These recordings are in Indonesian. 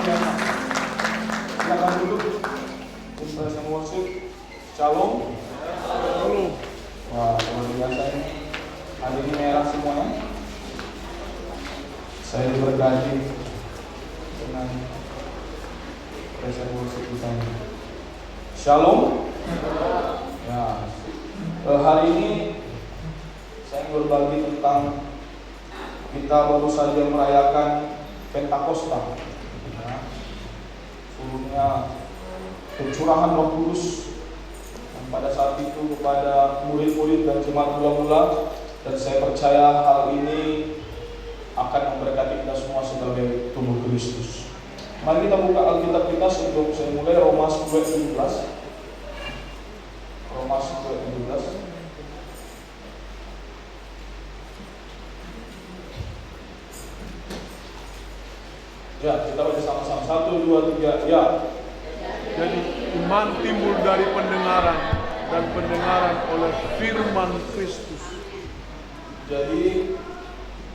biasa. Silakan duduk. Praise and worship. Shalom. Wah, luar biasa ini. Hari ini merah semuanya. Saya diberkati dengan praise and worship kita ini. Shalom. Ya, hari ini saya berbagi tentang kita baru saja merayakan Pentakosta. Ya, sebelumnya pencurahan Roh Kudus yang pada saat itu kepada murid-murid dan jemaat mula-mula, dan saya percaya hal ini akan memberkati kita semua sebagai tubuh Kristus. Mari kita buka Alkitab kita sebelum saya mulai. Roma 10:17. Roma 10:17. Ya, kita baca sama-sama. 1, 2, 3, ya. Jadi iman timbul dari pendengaran, dan pendengaran oleh firman Kristus. Jadi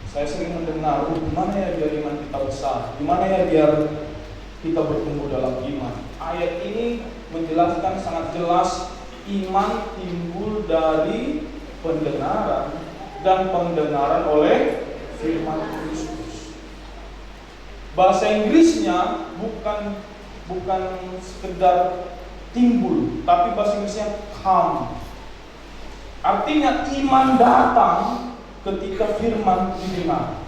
saya sering mendengar, gimana ya biar iman kita besar? Gimana ya biar kita bertumbuh dalam iman? Ayat ini menjelaskan sangat jelas, iman timbul dari pendengaran, dan pendengaran oleh firman Kristus. Bahasa Inggrisnya bukan sekedar timbul, tapi bahasa Inggrisnya come. Artinya iman datang ketika firman didengar.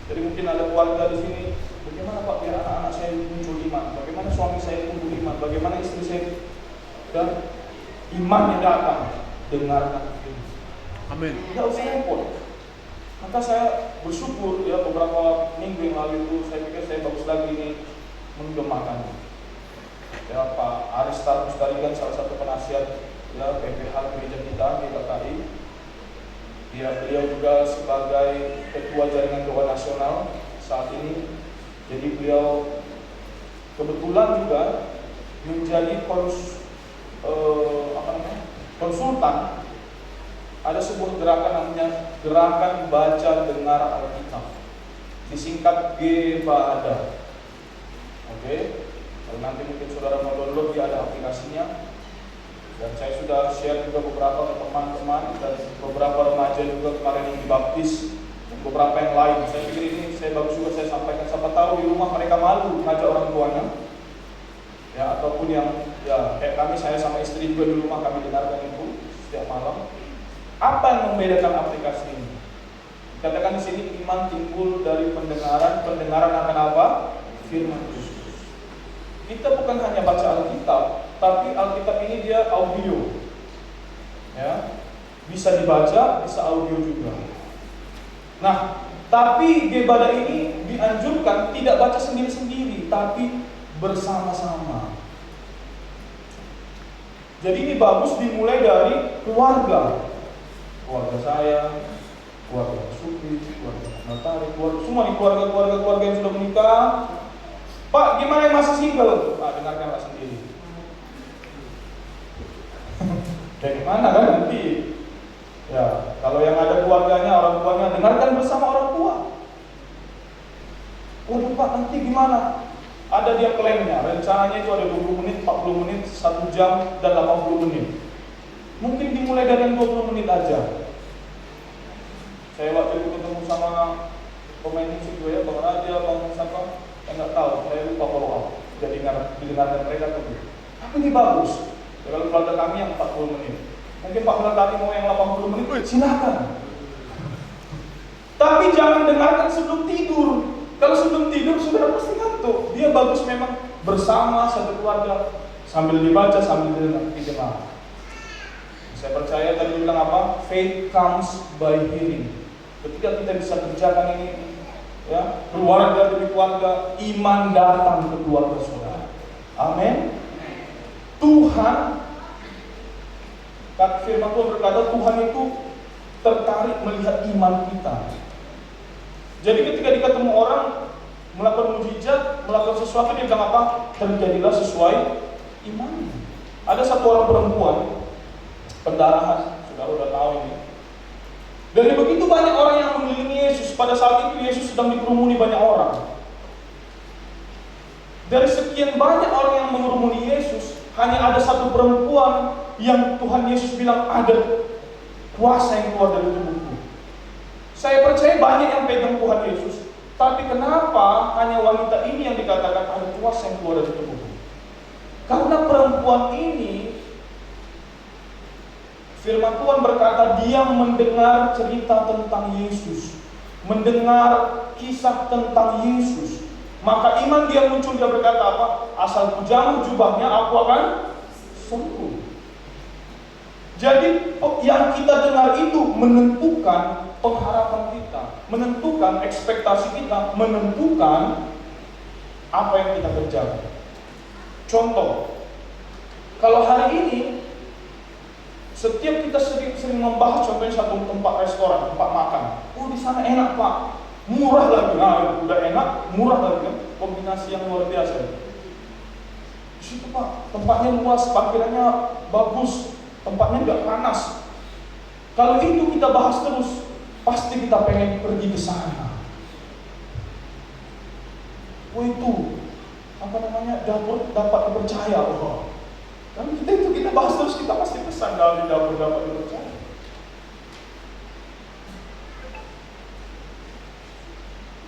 Jadi mungkin ada keluarga di sini, bagaimana Pak biar anak-anak saya muncul iman? Bagaimana suami saya tumbuh iman? Bagaimana istri saya? Dan imannya datang, dengarkan firman. Amin. Tidak usah repot. Maka saya bersyukur ya, beberapa minggu yang lalu itu saya pikir saya bagus lagi ini menggemakannya. Ya, Pak Aristar Mustarigan, salah satu penasihat ya PPH gereja kita di KKI. Ya, beliau juga sebagai ketua jaringan doa nasional saat ini. Jadi beliau kebetulan juga menjadi konsultan. Ada sebuah gerakan namanya Gerakan Baca Dengar Alkitab, disingkat GBADA. Oke, kalau nanti mungkin saudara mau download, dia ada aplikasinya. Dan saya sudah share juga beberapa ke teman-teman dan beberapa remaja juga kemarin yang dibaptis, dan beberapa yang lain. Saya pikir ini saya bagus juga saya sampaikan. Siapa tahu di rumah mereka malu ngajak orang tuanya, ya, ataupun yang ya kayak kami, saya sama istri juga di rumah kami dengarkan itu setiap malam. Apa yang membedakan aplikasi ini? Katakan di sini iman timbul dari pendengaran, pendengaran akan apa? Firman Kristus. Kita bukan hanya baca Alkitab, tapi Alkitab ini dia audio, ya, bisa dibaca, bisa audio juga. Nah, tapi Gebada ini dianjurkan tidak baca sendiri-sendiri, tapi bersama-sama. Jadi ini bagus dimulai dari keluarga. Keluarga saya, keluarga Supi, keluarga Natari, semua nih keluarga yang sudah menikah. Pak, gimana yang masih single? Pak, dengarkanlah sendiri. Dari mana kan nanti? Ya, kalau yang ada keluarganya, orang tuanya, dengarkan bersama orang tua. Waduh Pak, nanti gimana? Ada dia klaimnya, rencananya itu ada 20 menit, 40 menit, 1 jam, dan 80 menit. Mungkin dimulai dari 20 menit aja. Saya waktu itu ketemu sama pemain musik gue ya, Bang Raja, Bang siapa? Saya nggak tahu, saya lupa follow up. Jadi didengarkan mereka tuh. Tapi ini bagus. Ya, kalau keluarga kami yang 40 menit. Mungkin Pak Bulan tadi mau yang 80 menit, silakan. Tapi jangan dengarkan sebelum tidur. Kalau sebelum tidur saudara pasti ngantuk. Dia bagus memang bersama satu keluarga, sambil dibaca, sambil didengar. Saya percaya tadi bilang apa? Faith comes by hearing. Ketika kita bisa kerjakan ini, ya, keluarga demi keluarga, iman datang ke keluarga saudara. Amin. Tuhan, firman Tuhan berkata, Tuhan itu tertarik melihat iman kita. Jadi ketika ketemu orang melakukan mujizat, melakukan sesuatu, dia bilang apa? Terjadilah sesuai imannya. Ada satu orang perempuan pendarahan, saudara udah tahu ini. Dan begitu banyak orang yang mengelilingi Yesus. Pada saat itu Yesus sedang dikerumuni banyak orang. Dari sekian banyak orang yang mengerumuni Yesus, hanya ada satu perempuan yang Tuhan Yesus bilang ada kuasa yang keluar dari tubuhku. Saya percaya banyak yang pegang Tuhan Yesus, tapi kenapa hanya wanita ini yang dikatakan ada kuasa yang keluar dari tubuhku? Karena perempuan ini, firman Tuhan berkata, dia mendengar cerita tentang Yesus, mendengar kisah tentang Yesus. Maka iman dia muncul, dia berkata apa? Asal kujamah jubahnya, aku akan sembuh. Jadi yang kita dengar itu menentukan pengharapan kita, menentukan ekspektasi kita, menentukan apa yang kita kerjakan. Contoh, kalau hari ini setiap kita sering membahas contohnya satu tempat restoran, tempat makan. Oh, di sana enak Pak, murah lagi. Nah, udah enak, murah lagi kan? Kombinasi yang luar biasa. Di situ Pak, tempatnya luas, parkirannya bagus, tempatnya nggak panas. Kalau itu kita bahas terus, pasti kita pengen pergi ke sana. Oh itu, apa namanya, dapur dapat dipercaya. Oh. Dan kita bahas terus, kita pasti pesan kalau di dapur dapat dipercaya.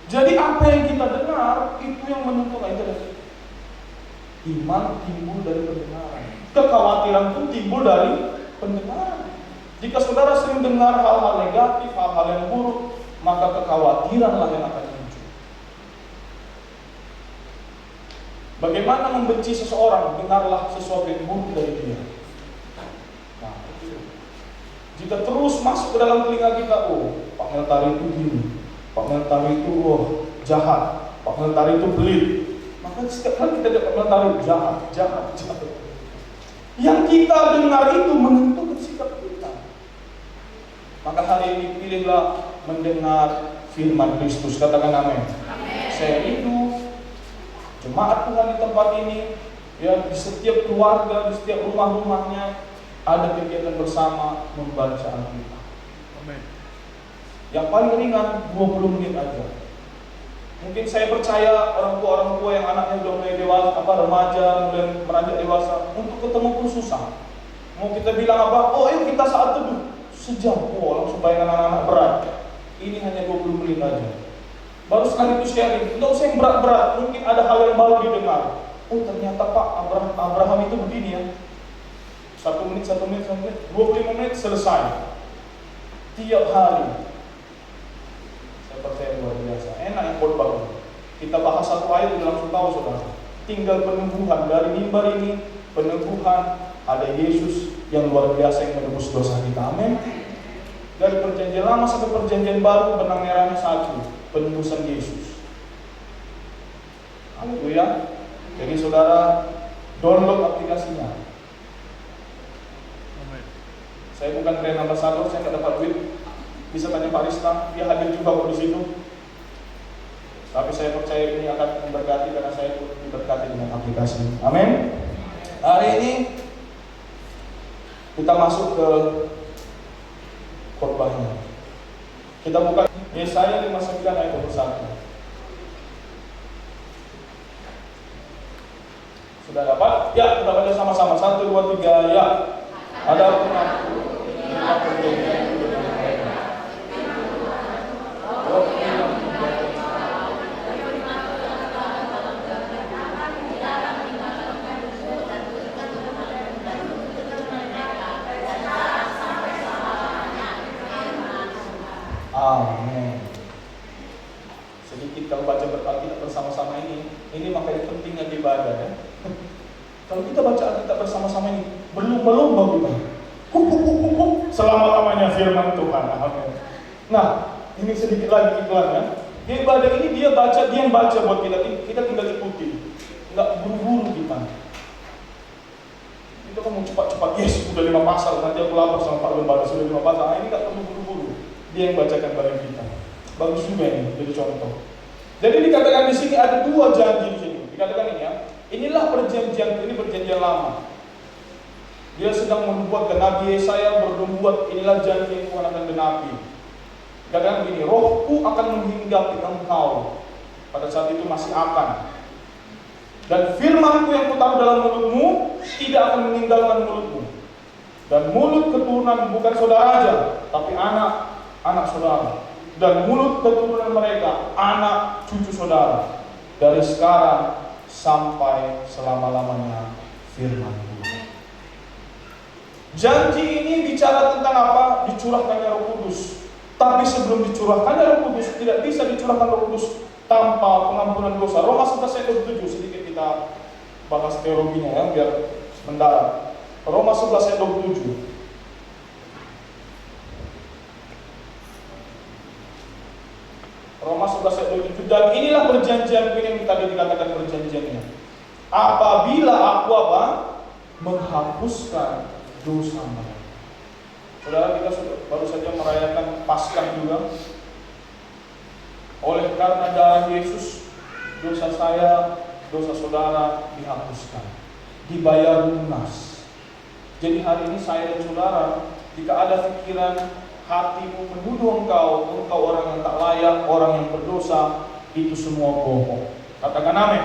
Jadi apa yang kita dengar itu yang menentukan itu. Iman timbul dari pendengaran. Kekhawatiran pun timbul dari pendengaran. Jika saudara sering dengar hal-hal negatif, hal-hal yang buruk, maka kekhawatiranlah yang akan muncul. Bagaimana membenci seseorang? Dengarlah sesuatu yang buruk dari dia. Nah, itu. Jika terus masuk ke dalam telinga kita, oh, Pak Meltari itu gini, Pak Meltari itu jahat, Pak Meltari itu pelit. Maka setiap kali kita dapat Meltari jahat. Yang kita dengar itu menentukan sikap kita. Maka hari ini pilihlah mendengar firman Kristus. Katakan amin. Saya rindu jemaat Tuhan di tempat ini, ya, di setiap keluarga, di setiap rumah-rumahnya ada kegiatan bersama membaca Alkitab. Amin. Yang paling ringan 20 menit aja. Mungkin saya percaya orang tua yang anaknya sudah mulai dewasa, remaja, mulai meranjak dewasa, untuk ketemu pun susah. Mau kita bilang apa? Oh, ayo kita saat teduh sejam. Oh, langsung bayangkan anak-anak berat. Ini hanya 20 menit aja. Baru sekali itu sharing, tidak usah yang berat-berat. Mungkin ada hal yang baru didengar. Oh, ternyata Pak Abraham itu begini ya. 1 menit, 25 menit selesai. Tiap hari. Percaya luar biasa, enak yang khotbah. Kita bahas satu ayat udah langsung tahu saudara. Tinggal peneguhan dari mimbar ini, peneguhan ada Yesus yang luar biasa yang menebus dosa kita. Amin. Dari perjanjian lama sampai perjanjian baru, benang merahnya satu, penebusan Yesus. Haleluya. Jadi saudara download aplikasinya. Amin. Saya bukan brand ambassador, saya nggak dapat duit. Bisa tanya Pak Rista, dia hadir juga kok di situ. Tapi saya percaya ini akan memberkati karena saya pun diberkati dengan aplikasi. Amin. Hari ini kita masuk ke khotbahnya. Kita buka Yesaya 59 ayat 21. Sudah dapat? Ya, kita baca sama-sama. 1, 2, 3, ya. Ada aku Amin. Sedikit kalau baca Alkitab bersama-sama ini makanya pentingnya ibadah ya. Kalau kita baca Alkitab bersama-sama ini berlomba-lomba kita. Selama-lamanya firman Tuhan. Amin. Nah, ini sedikit lagi iklannya. Di ibadah ini dia yang baca buat kita tinggal ikuti. Enggak buru-buru kita. Itu kan mau cepat-cepat, yes, udah 5 pasal, nanti aku lapor sama Pak Lembaga sudah 5 pasal. Nah, ini enggak perlu buru-buru. Dia yang bacakan bagi kita. Bagus juga ini, jadi contoh. Jadi dikatakan di sini ada 2 janji di sini. Dikatakan ini ya. Inilah perjanjian, ini perjanjian lama. Dia sedang membuat Nabi Yesaya berbuat, inilah janji yang Tuhan akan genapi. Dikatakan begini, rohku akan menghinggapi engkau. Pada saat itu masih akan. Dan firman-Ku yang Kutaruh dalam mulutmu tidak akan meninggalkan mulutmu. Dan mulut keturunan bukan saudara aja, tapi anak saudara. Dan mulut keturunan mereka anak cucu saudara. Dari sekarang sampai selama-lamanya firman-Ku. Janji ini bicara tentang apa? Dicurahkannya Roh Kudus. Tapi sebelum dicurahkannya Roh Kudus, tidak bisa dicurahkan Roh Kudus tanpa pengampunan dosa. Roma 11 ayat 27, sedikit kita bahas teologinya ya, biar mendalam. Roma 11 ayat 27. Roma 11 ayat 27. Dan inilah perjanjian yang tadi dikatakan perjanjiannya. Apabila aku apa? Menghapuskan dosa mereka. Saudara, kita baru saja merayakan Paskah juga. Oleh karena darah Yesus, dosa saya, dosa saudara dihapuskan, dibayar lunas. Jadi hari ini saya dan saudara, jika ada pikiran hatimu menuduh engkau orang yang tak layak, orang yang berdosa, itu semua bohong. Katakan amin.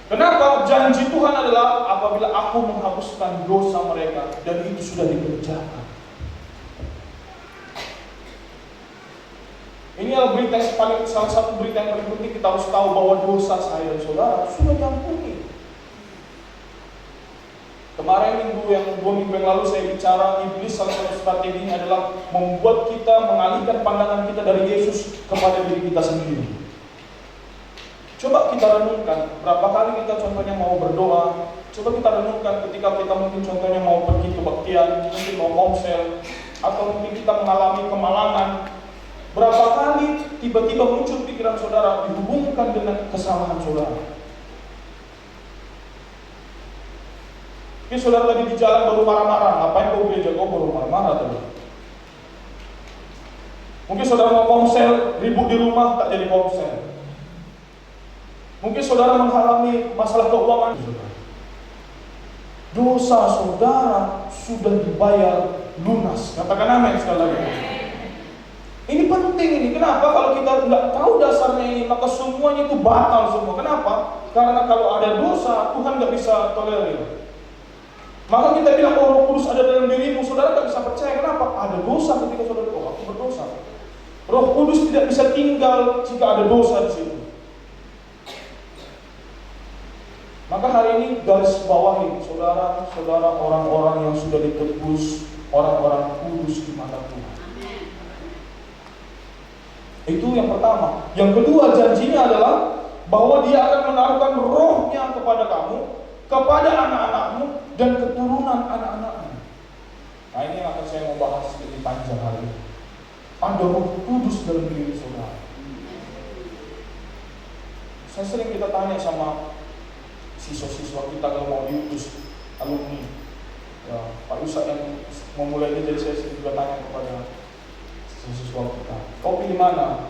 Kenapa? Janji Tuhan adalah apabila aku menghapuskan dosa mereka, dan itu sudah dikerjakan. Ini adalah berita yang salah satu berita yang paling penting. Kita harus tahu bahwa dosa saya dan saudara sudah diampuni. Kemarin dua minggu yang lalu saya bicara, iblis salah satu strateginya adalah membuat kita mengalihkan pandangan kita dari Yesus kepada diri kita sendiri. Coba kita renungkan, berapa kali kita contohnya mau berdoa. Coba kita renungkan ketika kita mungkin contohnya mau pergi ke kebaktian, mungkin mau komsel, atau mungkin kita mengalami kemalangan. Berapa kali tiba-tiba muncul pikiran saudara dihubungkan dengan kesalahan saudara. Mungkin saudara tadi di jalan baru marah-marah, ngapain kau gereja, kau baru marah-marah tadi. Mungkin saudara mau komsel, ribut di rumah, tak jadi komsel. Mungkin saudara mengalami masalah keuangan. Dosa saudara sudah dibayar lunas. Katakan amin sekali lagi. Ini penting ini. Kenapa? Kalau kita tidak tahu dasarnya ini, maka semuanya itu batal semua. Kenapa? Karena kalau ada dosa, Tuhan tidak bisa tolerir. Maka kita bilang, oh Roh Kudus ada dalam dirimu, saudara tidak bisa percaya. Kenapa? Ada dosa ketika saudara, oh aku berdosa. Roh Kudus tidak bisa tinggal jika ada dosa di situ. Maka hari ini garis bawahi, saudara-saudara, orang-orang yang sudah ditebus, orang-orang kudus di mata Tuhan. Itu yang pertama. Yang kedua, janjinya adalah bahwa Dia akan menaruhkan rohnya kepada kamu, kepada anak-anakmu, dan keturunan anak-anakmu. Nah ini yang akan saya mau bahas lebih panjang hari ini. Ada Roh Kudus dalam diri saudara. Saya sering kita tanya sama siswa-siswa kita kalau mau diutus alumni ya, Pak Yusak yang memulai ini, jadi saya sering juga tanya kepada siswa kita, kau pilih mana?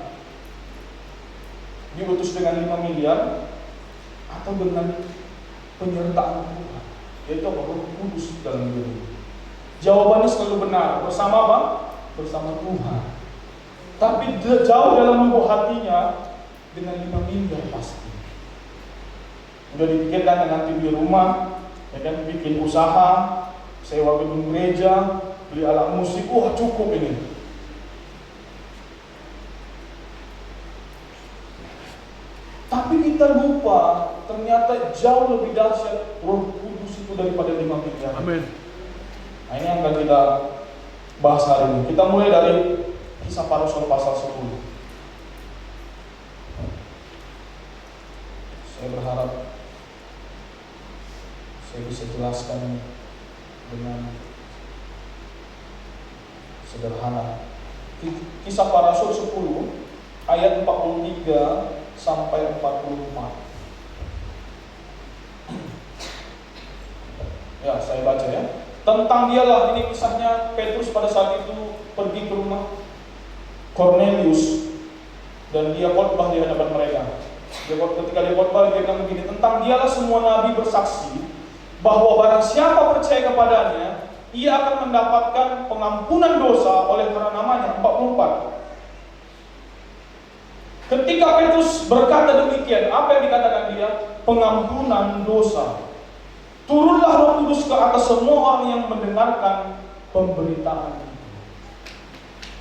Diutus dengan 5 miliar atau dengan penyertaan Tuhan, yaitu Roh Kudus dalam diri? Jawabannya selalu benar, bersama apa? Bersama Tuhan. Tapi jauh dalam lubuk hatinya dengan 5 miliar pasti. Udah dipikirkan nanti di rumah, ya kan, bikin usaha, sewa gedung gereja, beli alat musik, wah cukup ini. Tapi kita lupa, ternyata jauh lebih dahsyat Roh Kudus itu daripada 5 miliar. Amin. Nah ini yang akan kita bahas hari ini. Kita mulai dari Kisah Para Rasul pasal 10. Saya berharap saya bisa jelaskan dengan sederhana. Kisah Para Rasul 10 ayat 43 sampai 44. Ya, saya baca ya. Tentang dialah, ini kisahnya Petrus pada saat itu pergi ke rumah Cornelius dan dia khotbah di hadapan mereka. Ketika dia khotbah, dia bilang begini, tentang dialah semua nabi bersaksi bahwa barang siapa percaya kepadanya, ia akan mendapatkan pengampunan dosa oleh karena namanya. 44. Ketika Petrus berkata demikian, apa yang dikatakan dia? Pengampunan dosa. Turunlah Roh Kudus ke atas semua orang yang mendengarkan pemberitaan itu.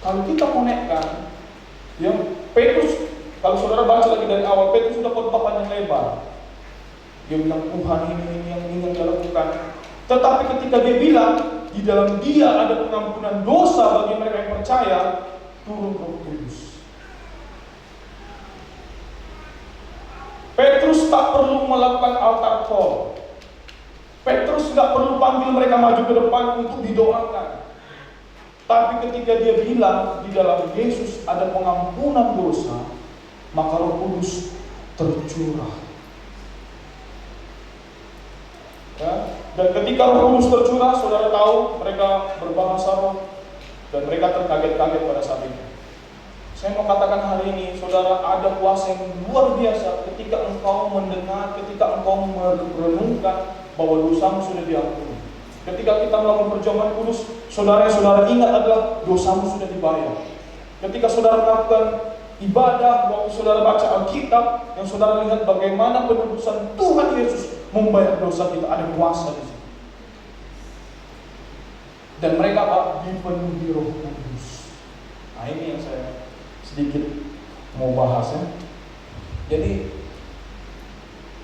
Kalau kita konekkan, ya, Petrus, kalau saudara baca lagi dari awal, Petrus sudah khotbah panjang lebar. Dia bilang Tuhan ini yang ingin dia lakukan. Tetapi ketika dia bilang di dalam dia ada pengampunan dosa bagi mereka yang percaya, turun Roh Kudus. Petrus tak perlu melakukan altar call. Petrus tidak perlu panggil mereka maju ke depan untuk didoakan. Tapi ketika dia bilang di dalam Yesus ada pengampunan dosa, maka Roh Kudus tercurah. Ya? Dan ketika Roh Kudus tercurah, saudara tahu mereka berbahasa roh dan mereka terkaget-kaget pada saat itu. Saya mau katakan hari ini, saudara, ada kuasa yang luar biasa ketika engkau mendengar, ketika engkau merenungkan bahwa dosamu sudah diampuni. Ketika kita melakukan perjamuan kudus, saudara ingat adalah dosamu sudah dibayar. Ketika saudara melakukan ibadah, waktu saudara baca Alkitab, yang saudara lihat bagaimana penebusan Tuhan Yesus membayar dosa kita, ada kuasa di situ. Dan mereka dipenuhi Roh Kudus. Nah, ini yang saya sedikit mau bahas ya. Jadi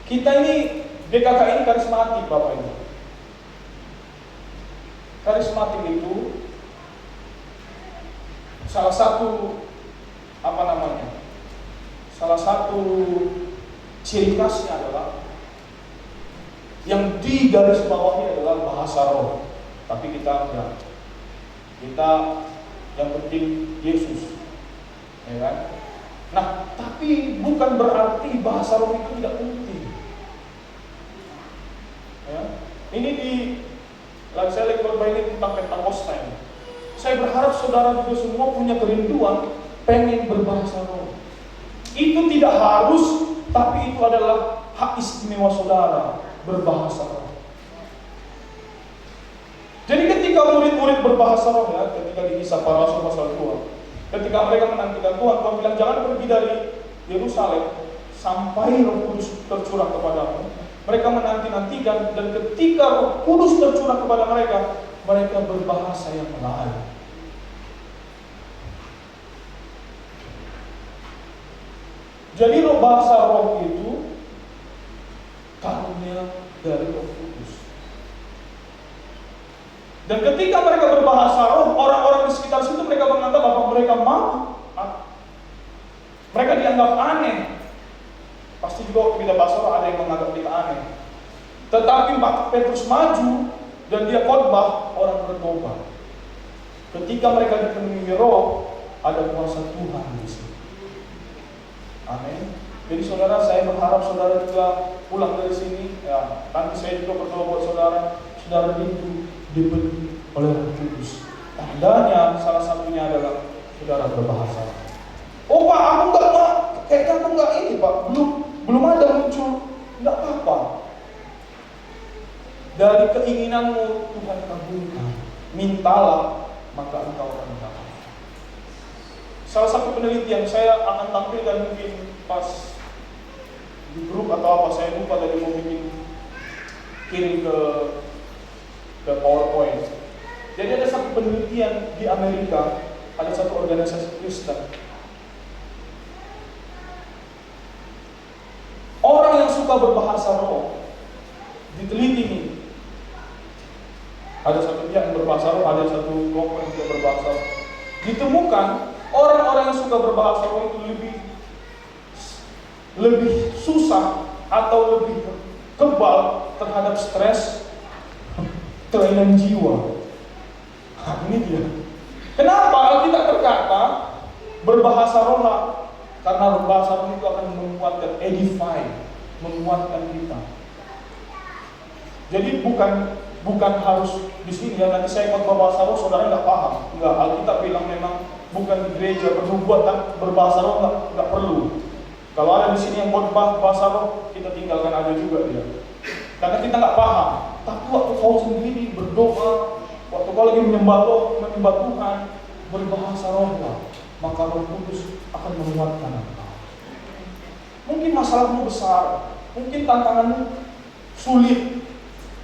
kita ini DKK ini karismatik, Bapak Ibu. Karismatik itu salah satu salah satu ciri khasnya adalah yang di garis bawahnya adalah bahasa roh. Tapi kita enggak. Kita yang penting Yesus. Ya kan? Nah, tapi bukan berarti bahasa roh itu tidak penting. Ya. Ini saya lagi berbicara ini tentang Pentakosta. Saya berharap saudara juga semua punya kerinduan pengen berbahasa roh. Itu tidak harus, tapi itu adalah hak istimewa saudara berbahasa roh. Jadi ketika murid-murid berbahasa roh ya, ketika di Kisah Para Rasul pasal 2, ketika mereka menantikan Tuhan bilang jangan pergi dari Yerusalem sampai Roh Kudus tercurah kepadamu. Mereka menanti-nantikan, dan ketika Roh Kudus tercurah kepada mereka, mereka berbahasa yang lain. Jadi bahasa roh itu karunia dari Roh Kudus. Dan ketika mereka berbahasa roh, orang-orang di sekitar situ mereka menganggap bahwa mereka mau, mereka dianggap aneh. Pasti juga kita bahasa roh ada yang menganggap kita aneh. Tetapi Petrus maju dan dia khotbah, orang bertobat. Ketika mereka dipenuhi roh, ada kuasa Tuhan di situ. Amin. Jadi saudara, saya berharap saudara juga pulang dari sini. Ya, nanti saya juga berdoa buat saudara itu dipenuhi oleh Roh Kudus. Tandanya salah satunya adalah saudara berbahasa. Oh Pak, aku enggak Pak, kayaknya aku enggak ini Pak, belum ada muncul. Enggak apa-apa. Dari keinginanmu Tuhan kabulkan. Mintalah, maka engkau akan mendapat. Salah satu penelitian saya akan tampilkan mungkin pas di grup atau apa, saya lupa tadi mau kirim ke PowerPoint. Jadi ada satu penelitian di Amerika, ada satu organisasi Kristen. Orang yang suka berbahasa roh diteliti nih. Ada satu pihak yang berbahasa roh, ada satu kelompok yang tidak berbahasa roh. Ditemukan orang-orang yang suka berbahasa roh itu lebih susah atau lebih kebal terhadap stres, kelainan jiwa. Nah, ini dia. Kenapa kita berkata berbahasa roh lah? Karena berbahasa roh itu akan menguatkan, edify, menguatkan kita. Jadi bukan harus di sini ya, nanti saya ikut berbahasa roh saudara nggak paham. Enggak, Alkitab bilang memang bukan di gereja perlu buat berbahasa roh, nggak perlu. Kalau ada di sini yang buat bahasa roh, kita tinggalkan aja juga dia. Karena kita nggak paham. Tapi waktu kau sendiri berdoa, waktu kau lagi menyembah Tuhan, berbahasa roh lah, maka Roh Kudus akan menguatkan engkau. Mungkin masalahmu besar, mungkin tantanganmu sulit,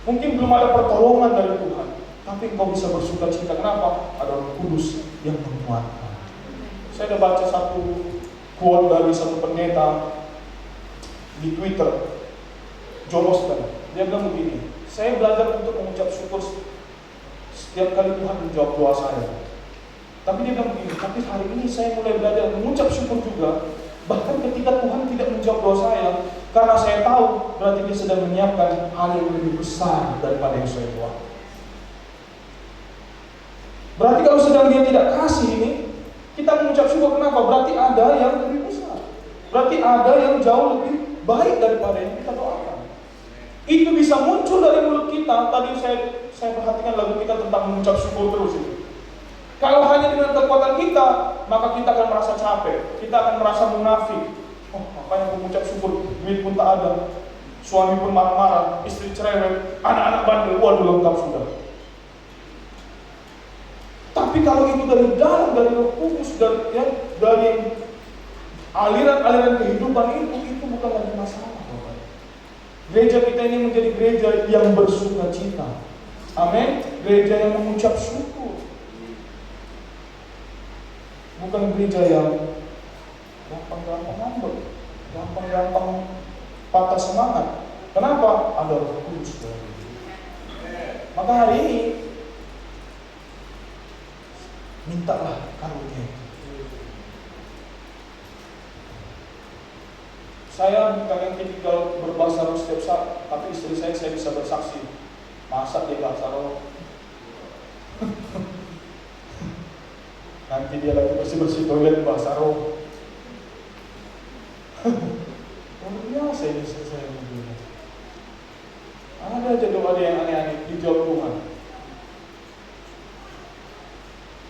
mungkin belum ada pertolongan dari Tuhan, tapi engkau bisa bersuka cita. Kenapa? Ada Roh Kudus yang menguatkan. Saya ada baca satu quote dari satu pendeta di Twitter, John Osteen. Dia bilang begini, saya belajar untuk mengucap syukur setiap kali Tuhan menjawab doa saya. Tapi dia bilang begini, tapi hari ini saya mulai belajar mengucap syukur juga, bahkan ketika Tuhan tidak menjawab doa saya, karena saya tahu berarti dia sedang menyiapkan hal yang lebih besar daripada yang saya buat. Berarti kalau sedang dia tidak kasih ini, kita mengucap syukur. Kenapa? Berarti ada yang lebih besar, berarti ada yang jauh lebih baik daripada yang kita doakan. Itu bisa muncul dari mulut kita. Tadi saya perhatikan lagu kita tentang mengucap syukur terus itu. Kalau hanya dengan kekuatan kita, maka kita akan merasa capek, kita akan merasa munafik. Oh, makanya mengucap syukur, duit pun tak ada, suami pun marah-marah, istri cerewet, anak-anak bandel, waduh lengkap sudah. Tapi kalau itu dari dalam, dari Roh Kudus, dari aliran-aliran kehidupan itu bukan lagi masalah. Gereja kita ini menjadi gereja yang bersuka cita. Amin. Gereja yang mengucap syukur. Bukan gereja yang gampang-gampang ngambek, gampang-gampang patah semangat. Kenapa? Ada Roh Kudus. Maka hari ini mintalah karunia. Saya bukan yang tipikal berbahasa roh setiap saat, tapi istri saya bisa bersaksi. Masa dia bahasa roh? Nanti dia lagi bersih-bersih toilet bahasa roh. Luar biasa ini saya begini. Ada aja doa dia yang aneh-aneh dijawab Tuhan.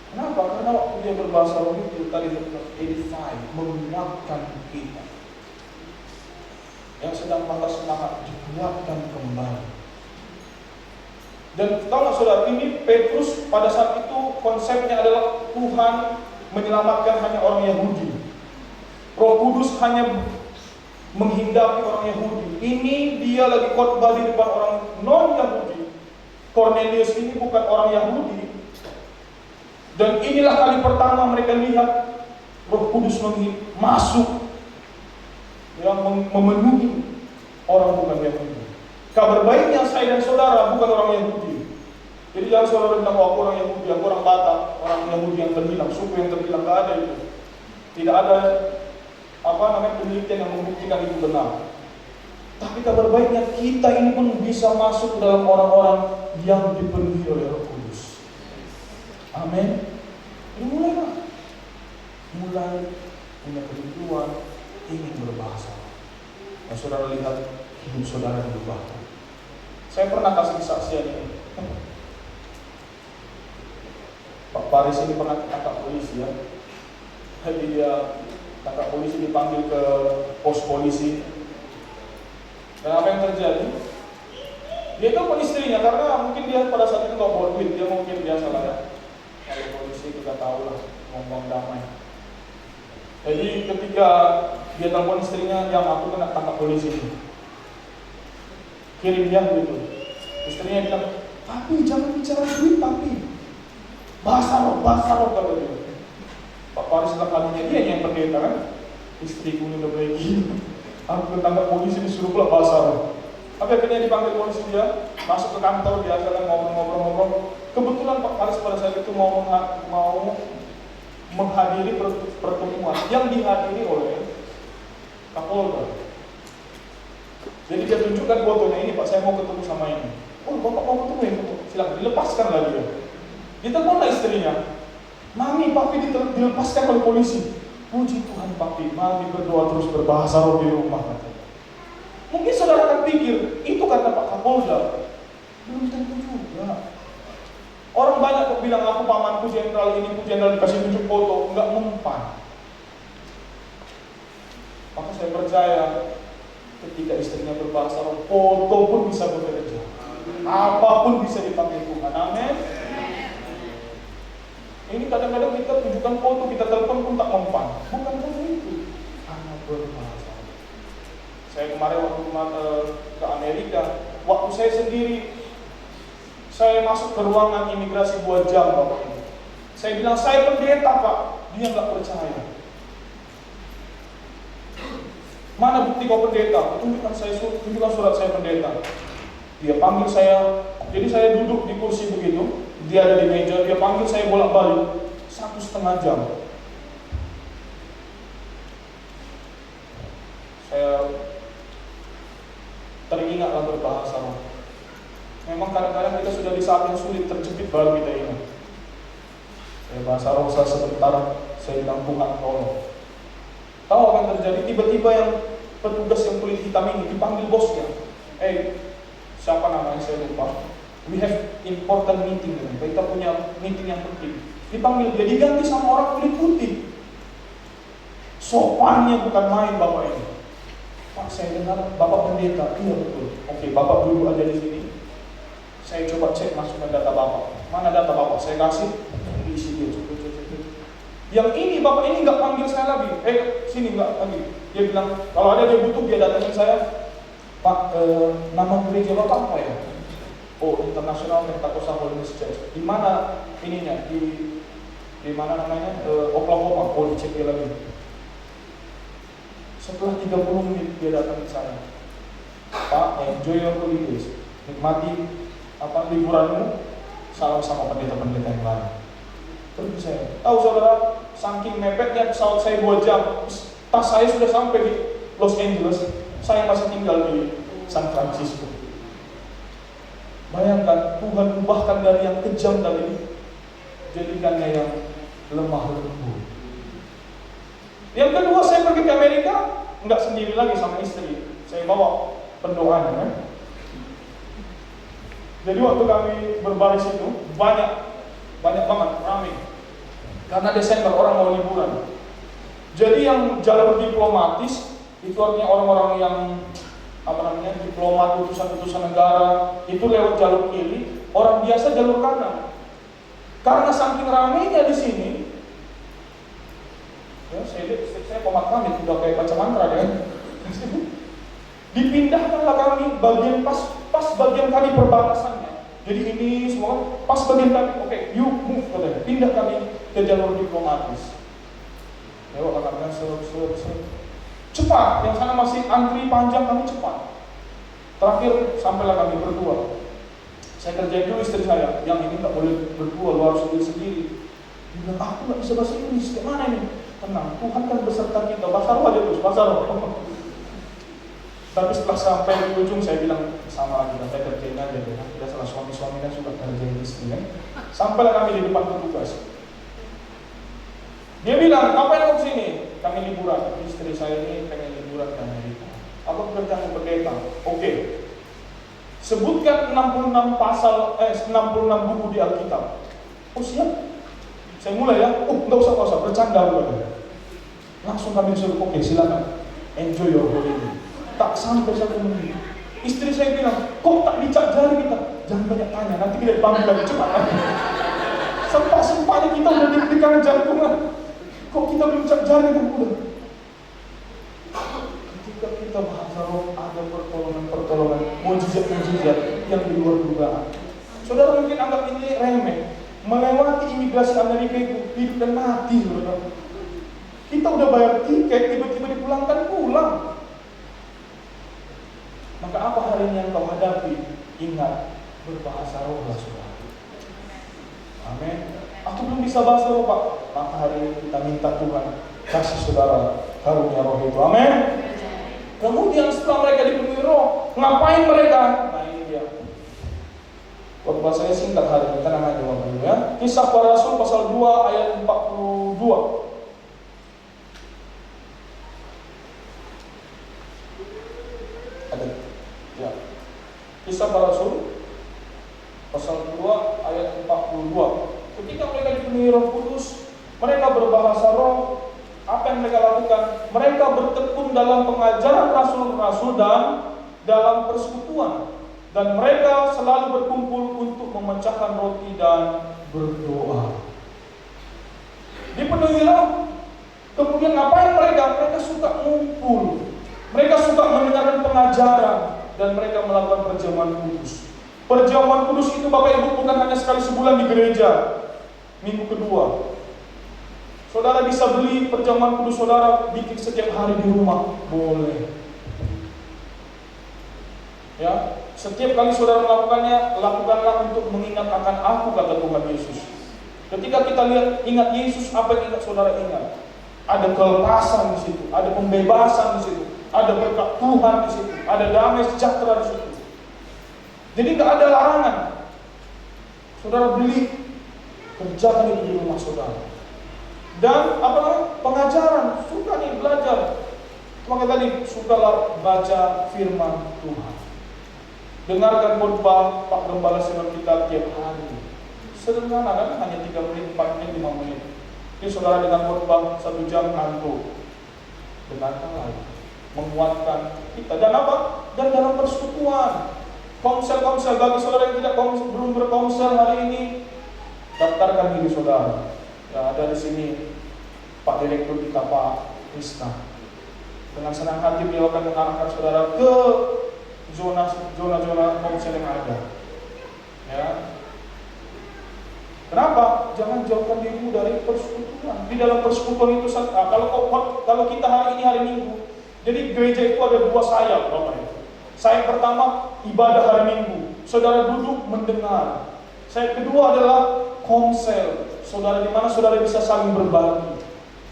Kenapa? Karena waktu dia berbahasa roh itu tadi edify, menguatkan kita. Yang sedang patah semangat dikuatkan kembali. Dan tahu nggak saudara, ini Petrus pada saat itu konsepnya adalah Tuhan menyelamatkan hanya orang Yahudi. Roh Kudus hanya menghindapi orang Yahudi. Ini dia lagi khotbah di depan orang non-Yahudi. Cornelius ini bukan orang Yahudi. Dan inilah kali pertama mereka lihat Roh Kudus masuk yang memenuhi orang bukan Yahudi. Kabar baiknya saya dan saudara bukan orang Yahudi. Jadi jangan saudara bilang, oh, aku orang Yahudi, aku orang Batak, orang Yahudi yang terhilang, suku yang terhilang, tidak ada itu. Tidak ada penelitian yang membuktikan itu benar. Tapi kabar baiknya kita ini pun bisa masuk dalam orang-orang yang dipenuhi oleh Roh Kudus. Amin. Mulai punya kerinduan ingin berbahasa. Dan saudara lihat hidup saudara berubah. Saya pernah kasih kesaksian ini. Pak Paris ini pernah ditangkap polisi ya. Jadi dia tangkap polisi, dipanggil ke pos polisi. Dan apa yang terjadi? Dia telepon istrinya karena mungkin dia pada saat itu nggak bawa duit. Dia mungkin biasa lah ya. Kalau polisi kita tahu lah ngomong damai. Jadi ketika dia telepon istrinya, yang aku kena tangkap polisi ini, kirim dia gitu. Istrinya bilang, papi jangan bicara duit papi, bahasa roh kata dia. Pak Paris kalinya dia yang pendeta kan, istriku ini udah baik gini, aku ketangkap polisi disuruh pula bahasa roh. Tapi akhirnya dipanggil polisi, dia masuk ke kantor, biasa kan ngobrol-ngobrol. Kebetulan Pak Paris pada saat itu mau menghadiri pertemuan yang dihadiri oleh Kapolda. Jadi dia tunjukkan fotonya, ini Pak, saya mau ketemu sama ini. Oh, Bapak mau ketemu ini, silakan dilepaskan lagi dia. Ditelepon istrinya, mami, papi dilepaskan oleh polisi. Puji Tuhan papi, mami berdoa terus berbahasa roh di rumah. Mungkin saudara akan pikir itu kata Pak Kapolda, belum tentu juga. Orang banyak kok bilang aku pamanku jenderal ini, ku jenderal, dikasih tunjuk foto, enggak mempan. Maka saya percaya ketika istrinya berbahasa roh, foto pun bisa bekerja. Apapun bisa dipakai Tuhan. Amin. Ini kadang-kadang kita tunjukkan foto, kita telepon pun tak mempan. Bukan karena itu, karena berbahasa. Saya kemarin waktu ke Amerika, waktu saya sendiri, saya masuk ke ruangan imigrasi 2 jam Bapak ini. Saya bilang, saya pendeta Pak. Dia nggak percaya. Mana bukti kau pendeta? Tunjukkan surat saya pendeta. Dia panggil saya, jadi saya duduk di kursi begitu, dia ada di meja, dia panggil saya bolak-balik 1,5 jam. Saya teringatlah berbahasa roh. Memang kadang-kadang kita sudah di saat yang sulit, terjepit baru kita ingat. Saya bahasa roh sebentar, saya bilang Tuhan tolong. Tahu apa yang terjadi? Tiba-tiba yang petugas yang kulit hitam ini dipanggil bosnya. Siapa namanya saya lupa. We have important meeting. Kita punya meeting yang penting. Dipanggil dia, diganti sama orang kulit putih. Sopannya bukan main Bapak ini. Pak, saya dengar Bapak pendeta. Iya betul. Oke, Bapak duduk aja di sini. Saya coba cek masukkan data Bapak. Mana data Bapak? Saya kasih. Diisi dia. Yang ini Bapak ini nggak panggil saya lagi. Sini nggak lagi. Dia bilang kalau ada dia butuh dia datangin saya. Pak, nama gereja Bapak apa ya? Oh, International Pentecostal Holiness Church. Di mana ininya? Di mana namanya? Oklahoma. Oh, dicek dia lagi. Setelah 30 menit dia datang ke saya. Pak, enjoy your holidays. Nikmati liburanmu. Salam sama pendeta-pendeta yang lain. Terus saya tahu saudara, saking mepetnya pesawat saya 2 jam, tas saya sudah sampai di Los Angeles, saya masih tinggal di San Francisco. Bayangkan, Tuhan ubahkan dari yang kejam tadi, jadikannya yang lemah lembut. Yang kedua, saya pergi ke Amerika, nggak sendiri lagi sama istri, saya bawa pendoanya kan. Jadi waktu kami berbaris itu, banyak banget, ramai. Karena Desember orang mau liburan. Jadi yang jalur diplomatis itu artinya orang-orang yang diplomat, utusan-utusan negara itu lewat jalur kiri, orang biasa jalur kanan. Karena saking ramainya di sini, ya saya komat kami udah kayak baca mantra kan. Dipindahkanlah kami bagian pas bagian kami perbatasannya. Jadi ini semua pas bagian kami, oke, you move katanya, pindah kami ke jalur diplomatis. Lewat kami cepat, yang sana masih antri panjang, kami cepat. Terakhir sampailah kami berdua. Saya kerjain dulu istri saya, yang ini tak boleh berdua, lu harus sendiri. Dia bilang, aku nggak bisa bahasa Inggris, gimana ini? Tenang, Tuhan kan beserta kita, bahasa roh aja terus, bahasa roh. Tapi setelah sampai di ujung saya bilang sama lagi, saya kerjain aja deh. Tidak salah suami-suami kan suka kerjain istri kan. Sampailah kami di depan petugas. Dia bilang, ngapain kau kesini? Kami liburan. Istri saya ini pengen liburan ke Amerika. Apa pekerjaan pendeta? Oke. Sebutkan 66 buku di Alkitab. Oh siap. Saya mulai ya. Nggak usah, bercanda udah. Langsung kami disuruh, oke silakan. Enjoy your holiday. Tak sampai 1 menit. Istri saya bilang, kok tak dicak jari kita? Jangan banyak tanya, nanti kita dipanggil lagi cepat. Sempat-sempatnya kita udah deg-degan jantungan. Kok kita belum cak jari kan udah? Ketika kita bahasa roh, ada pertolongan, mujizat-mujizat yang di luar dugaan. Saudara mungkin anggap ini remeh. Melewati imigrasi Amerika itu hidup dan mati, saudara. Kita udah bayar tiket, tiba-tiba dipulangkan pulang. Maka apa hari ini yang kau hadapi? Ingat, berbahasa roh lah saudara. Amin. Aku belum bisa bahasa roh Pak. Maka hari ini kita minta Tuhan kasih saudara karunia roh itu. Amin. Kemudian setelah mereka dipenuhi roh, ngapain mereka? Nah ini dia. Waktu saya singkat hari ini, kita namanya dulu ya. Kisah Para Rasul pasal 2 ayat 42. Ya. Kisah Para Rasul pasal 2 ayat 42. Ketika mereka dipenuhi Roh Kudus, mereka berbahasa roh. Apa yang mereka lakukan? Mereka bertekun dalam pengajaran rasul-rasul dan dalam persekutuan. Dan mereka selalu berkumpul untuk memecahkan roti dan berdoa. Dipenuhi roh. Kemudian ngapain mereka? Mereka suka ngumpul. Mereka suka mendengarkan pengajaran dan mereka melakukan perjamuan kudus. Perjamuan kudus itu Bapak Ibu bukan hanya sekali sebulan di gereja, minggu kedua. Saudara bisa beli perjamuan kudus saudara bikin setiap hari di rumah, boleh. Ya, setiap kali saudara melakukannya, lakukanlah untuk mengingat akan aku, kata Tuhan Yesus. Ketika kita ingat Yesus, apa yang ingat saudara ingat? Ada kelepasan di situ, ada pembebasan di situ, ada berkat Tuhan di situ, ada damai sejahtera di situ. Jadi nggak ada larangan. Saudara beli, kerjakan itu di rumah saudara. Dan apa namanya? Pengajaran, suka nih belajar. Maka tadi sukalah baca firman Tuhan. Dengarkan khotbah Pak Gembala Sinod kita tiap hari. Sederhana kan, hanya 3 menit, 4 menit, 5 menit. Jadi saudara dengan khotbah 1 jam ngantuk. Dengarkan lagi, menguatkan kita. Dan apa? Dan dalam persekutuan. Komsel-komsel bagi saudara yang belum berkomsel hari ini, daftarkan diri saudara. Ya, ada di sini Pak Direktur kita, Pak Krista. Dengan senang hati beliau akan mengarahkan saudara ke zona komsel yang ada. Ya. Kenapa? Jangan jauhkan dirimu dari persekutuan. Di dalam persekutuan itu, kalau kita hari ini hari Minggu, jadi gereja itu ada 2 sayap, Bapak Ibu. Sayap pertama ibadah hari Minggu, saudara duduk mendengar. Sayap kedua adalah komsel. Saudara di mana saudara bisa saling berbagi.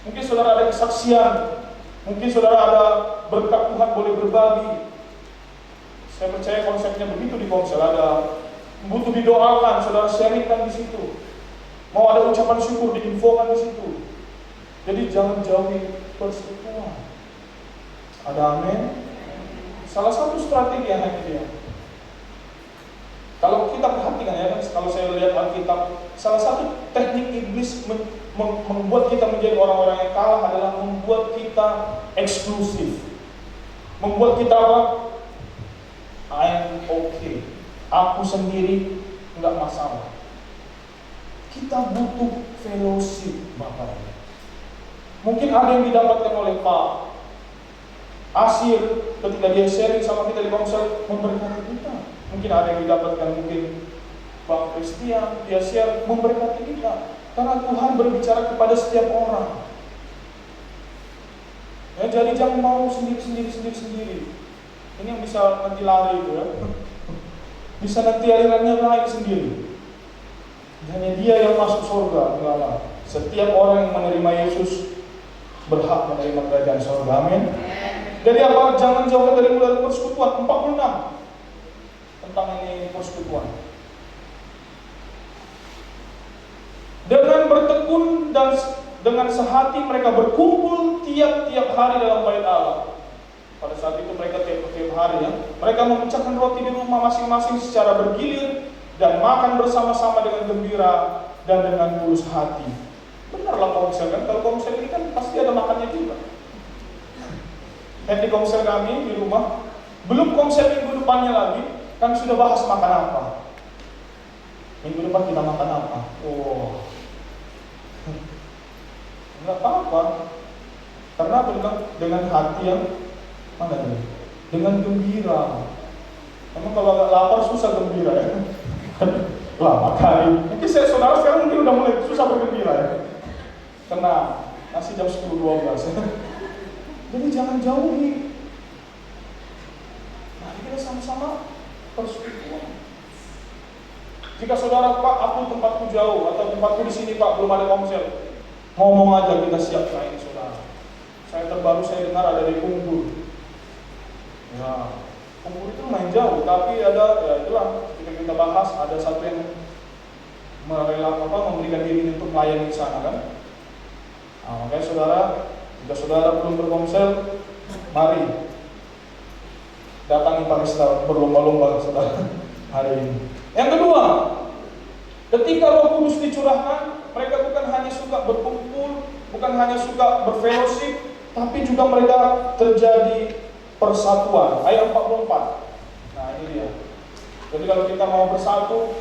Mungkin saudara ada kesaksian, mungkin saudara ada berkat Tuhan boleh berbagi. Saya percaya konsepnya begitu di komsel, ada butuh didoakan, saudara sharingkan di situ. Mau ada ucapan syukur diinfokan di situ. Jadi jangan jauhi persekutuan. Ada amin. Salah satu strategi yang dia. Kalau kita perhatikan ya, kalau saya lihat Alkitab, salah satu teknik iblis membuat kita menjadi orang-orang yang kalah adalah membuat kita eksklusif. Membuat kita apa? I'm okay. Aku sendiri enggak masalah. Kita butuh fellowship, Bapak. Mungkin ada yang didapatkan oleh Pak Asir ketika dia sharing sama kita di komsel, memberkati kita. Mungkin ada yang didapatkan mungkin Bang Christian, dia share memberkati kita. Karena Tuhan berbicara kepada setiap orang. Ya, jadi jangan mau sendiri. Ini yang bisa nanti lari itu ya. Bisa nanti alirannya naik sendiri. Hanya dia yang masuk surga. Enggak. Setiap orang yang menerima Yesus berhak menerima kerajaan surga. Amin. Jadi apa? Jangan jauh dari persekutuan. 46 tentang ini persekutuan. Dengan bertekun dan dengan sehati mereka berkumpul tiap-tiap hari dalam bait Allah. Pada saat itu mereka tiap hari ya. Mereka memecahkan roti di rumah masing-masing secara bergilir dan makan bersama-sama dengan gembira dan dengan tulus hati. Benarlah komsel kan? Kalau komsel ini kan pasti ada makannya juga. Di komsel kami di rumah, belum komsel minggu depannya lagi, kami sudah bahas makan apa. Minggu depan kita makan apa? Oh, nggak apa-apa, karena dengan hati yang mana ini? Dengan gembira. Emang kalau agak lapar susah gembira ya? Lama kali. Mungkin saudara sekarang mungkin udah mulai susah bergembira ya. Tenang, masih jam 10.12 ya. Jadi jangan jauhi. Nah, kita sama-sama persekutuan. Jika saudara, Pak, aku tempatku jauh atau tempatku di sini, Pak, belum ada komsel, ngomong aja, kita siap ini saudara. Saya terbaru saya dengar ada di Punggul. Ya, Punggul itu main jauh, tapi ada ya itulah ketika kita bahas ada satu yang memberikan diri untuk melayani di sana kan. Nah, makanya saudara, jika saudara belum berkomsel, mari datangi Pak Krista berlomba-lomba saudara hari ini. Yang kedua, ketika Roh Kudus dicurahkan, mereka bukan hanya suka berkumpul, bukan hanya suka berfellowship, tapi juga mereka terjadi persatuan. Ayat 44. Nah, ini dia. Jadi kalau kita mau bersatu,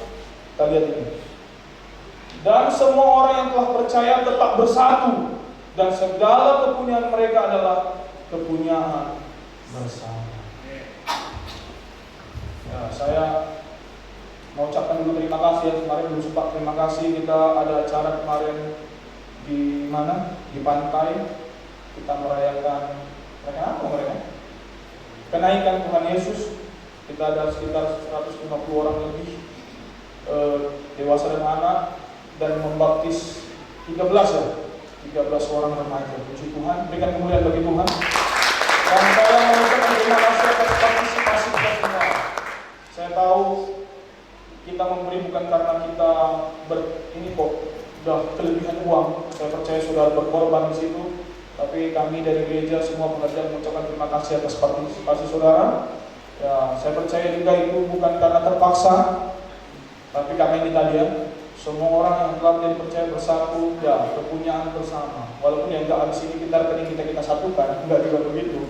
kita lihat ini. Dan semua orang yang telah percaya tetap bersatu, dan segala kepunyaan mereka adalah kepunyaan bersama. Ya, saya mau ucapkan dulu terima kasih ya. Kemarin belum sempat terima kasih, kita ada acara kemarin di mana? Di pantai. Kita merayakan kenaikan Tuhan Yesus. Kita ada sekitar 150 orang lebih dewasa dan anak, dan membaptis 13 orang remaja. Puji Tuhan, berikan kemuliaan bagi Tuhan. Dan saya mengucapkan terima kasih atas partisipasi kita semua. Saya tahu kita memberi bukan karena kita udah kelebihan uang. Saya percaya saudara berkorban di situ. Tapi kami dari gereja semua pengajian mengucapkan terima kasih atas partisipasi saudara. Ya, saya percaya juga itu bukan karena terpaksa, tapi kami ini tadi ya, semua orang yang telah menjadi percaya bersatu, ya, kepunyaan bersama. Walaupun yang enggak habis ini kita rekening kita satukan, enggak juga begitu.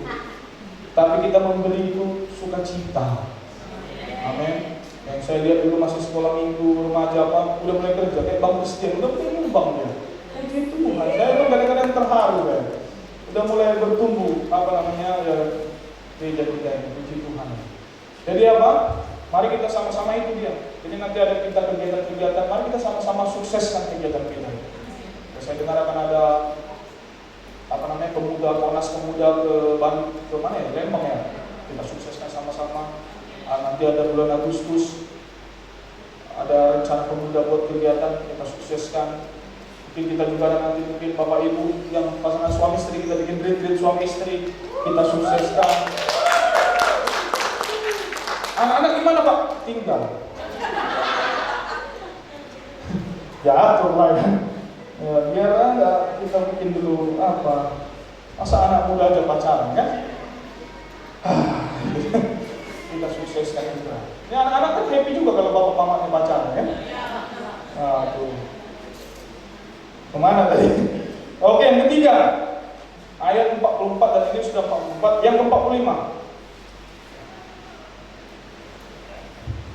Tapi kita memberi itu sukacita. Amin. Yang saya lihat dulu masih sekolah minggu, remaja apa, udah mulai kerja, kayak Bang Christian, udah mulai nyumbang dia. Begitu Tuhan, saya pun kadang-kadang terharu ya. Udah mulai bertumbuh, ya, gereja kita ini, puji Tuhan. Jadi apa? Mari kita sama-sama itu dia. Jadi nanti ada kita kegiatan-kegiatan, mari kita sama-sama sukseskan kegiatan kita. Saya dengar akan ada pemuda ke mana ya? Lembang ya. Kita sukseskan sama-sama. Nanti ada bulan Agustus, ada rencana pemuda buat kegiatan, kita sukseskan. Mungkin kita juga ada nanti mungkin bapak ibu yang pasangan suami istri, kita bikin retreat suami istri, kita sukseskan. Anak-anak gimana Pak? Tinggal. Ya atur lah ya. Biar enggak kita bikin dulu apa. Masa anak muda aja pacaran kan? Kita sukseskan juga. Ya anak-anak kan happy juga kalau bapak mamanya pacaran kan? Nah tuh. Kemana tadi? Oke, yang ketiga. Ayat 44 dan ini sudah 44. Yang ke-45.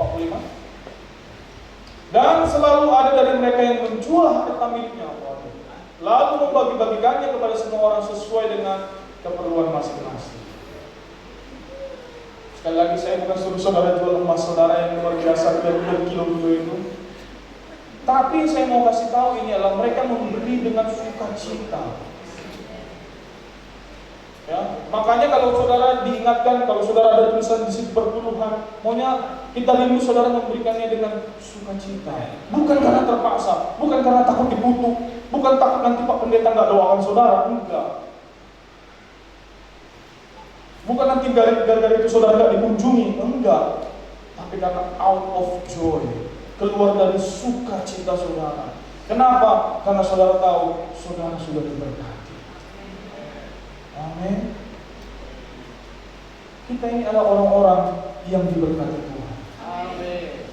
45. Dan selalu ada dari mereka yang menjual harta miliknya, lalu membagi-bagikannya kepada semua orang sesuai dengan keperluan masing-masing. Sekali lagi saya bukan suruh saudara jual emas saudara yang luar biasa berkilo-kilo itu. Tapi saya mau kasih tahu ini adalah mereka memberi dengan sukacita. Ya, makanya kalau saudara diingatkan, kalau saudara ada tulisan di situ berpuluhan, maunya kita rindu saudara memberikannya dengan sukacita. Bukan karena terpaksa, bukan karena takut dibutuh, bukan takut nanti Pak Pendeta nggak doakan saudara, enggak. Bukan nanti gara-gara itu saudara nggak dikunjungi, enggak. Tapi karena out of joy, keluar dari sukacita saudara. Kenapa? Karena saudara tahu saudara sudah diberkati. Amin. Kita ini adalah orang-orang yang diberkati Tuhan. Amin.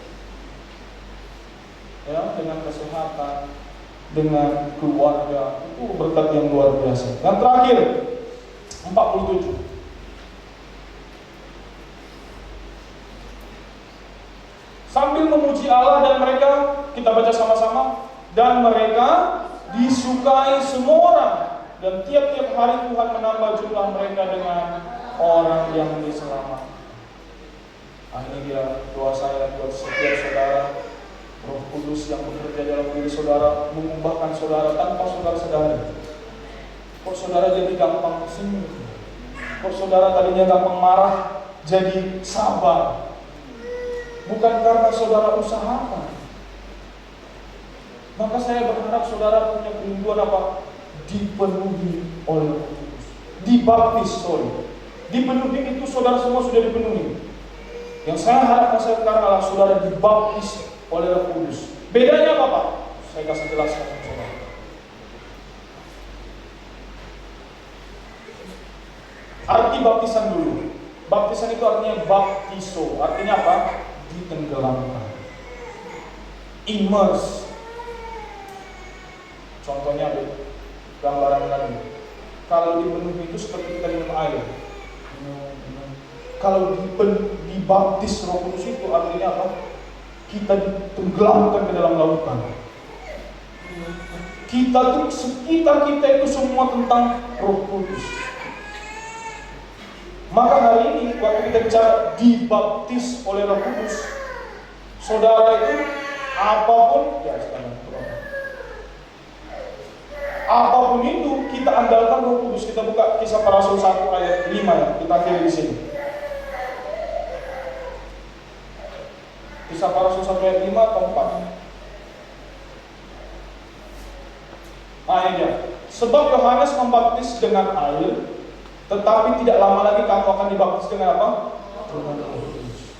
Ya, dengan kesehatan, dengan keluarga, itu berkat yang luar biasa. Dan terakhir, 47. Sambil memuji Allah dan mereka, kita baca sama-sama, dan mereka disukai semua orang. Dan tiap-tiap hari Tuhan menambah jumlah mereka dengan orang yang diselamatkan. Ini dia doa saya buat setiap saudara. Roh Kudus yang bekerja dalam diri saudara, mengubahkan saudara tanpa saudara sadari. Kok saudara jadi gampang senyum? Kok saudara tadinya gampang marah, jadi sabar? Bukan karena saudara usahakan. Maka saya berharap saudara punya kerinduan apa? Dipenuhi oleh Roh Kudus. Dibaptis, dipenuhi itu saudara semua sudah dipenuhi. Yang saya harapkan sekarang adalah saudara dibaptis oleh Roh Kudus. Bedanya apa Pak? Saya kasih jelaskan sama saudara. Arti baptisan dulu. Baptisan itu artinya baptiso. Artinya apa? Ditenggelamkan. Immerse. Contohnya gambaran lagi. Kalau dipenuhi itu seperti kita minum air. Kalau dibaptis Roh Kudus itu artinya apa? Kita ditenggelamkan ke dalam lautan. Kita tuh sekitar kita itu semua tentang Roh Kudus. Maka hari ini waktu kita bicara dibaptis oleh Roh Kudus, saudara itu apapun, ya sekarang apapun itu kita andalkan Roh Kudus. Kita buka Kisah Para Rasul 1 ayat 5 ya, kita akhiri di sini. Kisah Para Rasul 1 ayat 5 atau 4. Ayatnya, sebab Yohanes membaptis dengan air, tetapi tidak lama lagi kamu akan dibaptis dengan apa? Dengan Roh Kudus.